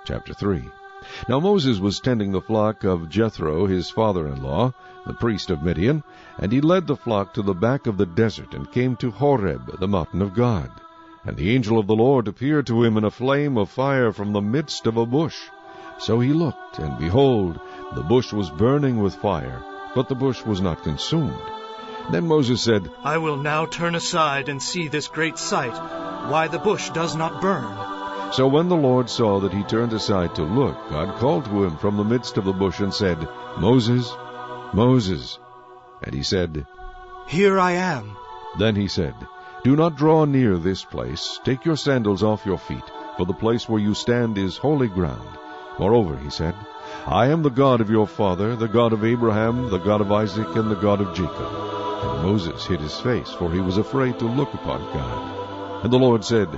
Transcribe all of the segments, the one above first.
Chapter 3. Now Moses was tending the flock of Jethro, his father-in-law, the priest of Midian, and he led the flock to the back of the desert, and came to Horeb, the mountain of God. And the angel of the Lord appeared to him in a flame of fire from the midst of a bush. So he looked, and behold, the bush was burning with fire, but the bush was not consumed. Then Moses said, I will now turn aside and see this great sight, why the bush does not burn. So when the Lord saw that he turned aside to look, God called to him from the midst of the bush and said, Moses, Moses. And he said, Here I am. Then he said, Do not draw near this place. Take your sandals off your feet, for the place where you stand is holy ground. Moreover, he said, I am the God of your father, the God of Abraham, the God of Isaac, and the God of Jacob. And Moses hid his face, for he was afraid to look upon God. And the Lord said,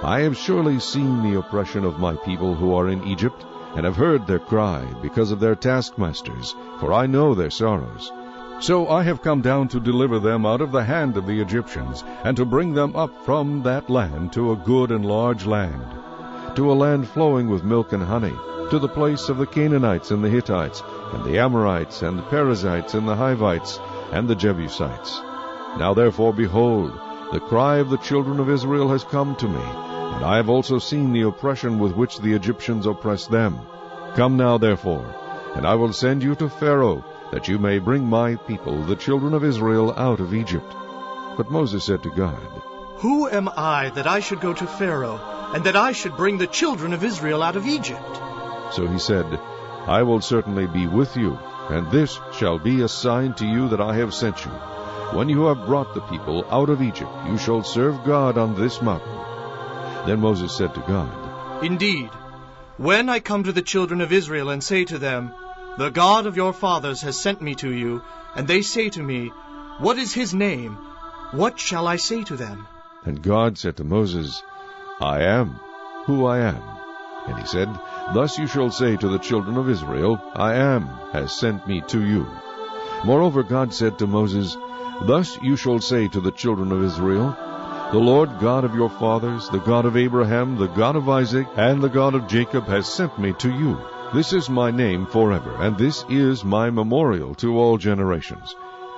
I have surely seen the oppression of my people who are in Egypt, and have heard their cry because of their taskmasters, for I know their sorrows. So I have come down to deliver them out of the hand of the Egyptians, and to bring them up from that land to a good and large land, to a land flowing with milk and honey, to the place of the Canaanites and the Hittites, and the Amorites, and the Perizzites, and the Hivites, and the Jebusites. Now therefore, behold, the cry of the children of Israel has come to me, and I have also seen the oppression with which the Egyptians oppress them. Come now therefore, and I will send you to Pharaoh, that you may bring my people, the children of Israel, out of Egypt. But Moses said to God, Who am I that I should go to Pharaoh, and that I should bring the children of Israel out of Egypt? So he said, I will certainly be with you, and this shall be a sign to you that I have sent you. When you have brought the people out of Egypt, you shall serve God on this mountain. Then Moses said to God, Indeed, when I come to the children of Israel and say to them, The God of your fathers has sent me to you, and they say to me, What is his name? What shall I say to them? And God said to Moses, I am who I am. And he said, Thus you shall say to the children of Israel, I am has sent me to you. Moreover, God said to Moses, Thus you shall say to the children of Israel, The Lord God of your fathers, the God of Abraham, the God of Isaac, and the God of Jacob has sent me to you. This is my name forever, and this is my memorial to all generations.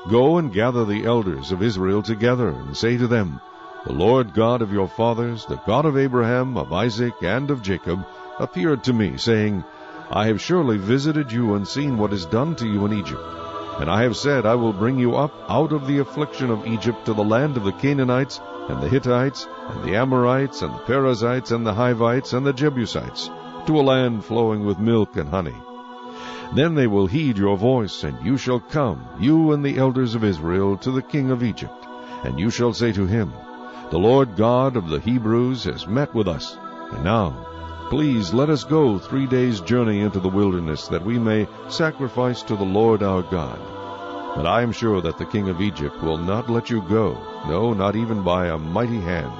Go and gather the elders of Israel together, and say to them, The Lord God of your fathers, the God of Abraham, of Isaac, and of Jacob, appeared to me, saying, I have surely visited you and seen what is done to you in Egypt. And I have said, I will bring you up out of the affliction of Egypt to the land of the Canaanites, and the Hittites, and the Amorites, and the Perizzites, and the Hivites, and the Jebusites, to a land flowing with milk and honey. Then they will heed your voice, and you shall come, you and the elders of Israel, to the king of Egypt. And you shall say to him, The Lord God of the Hebrews has met with us. And now, please let us go 3 days' journey into the wilderness, that we may sacrifice to the Lord our God. But I am sure that the king of Egypt will not let you go, no, not even by a mighty hand.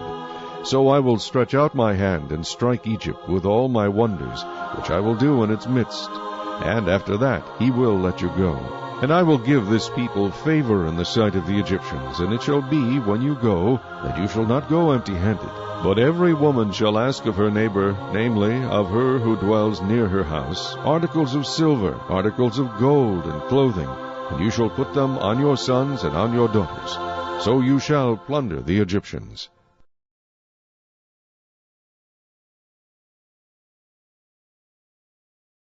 So I will stretch out my hand and strike Egypt with all my wonders, which I will do in its midst. And after that he will let you go. And I will give this people favor in the sight of the Egyptians, and it shall be, when you go, that you shall not go empty-handed. But every woman shall ask of her neighbor, namely, of her who dwells near her house, articles of silver, articles of gold, and clothing, and you shall put them on your sons and on your daughters. So you shall plunder the Egyptians.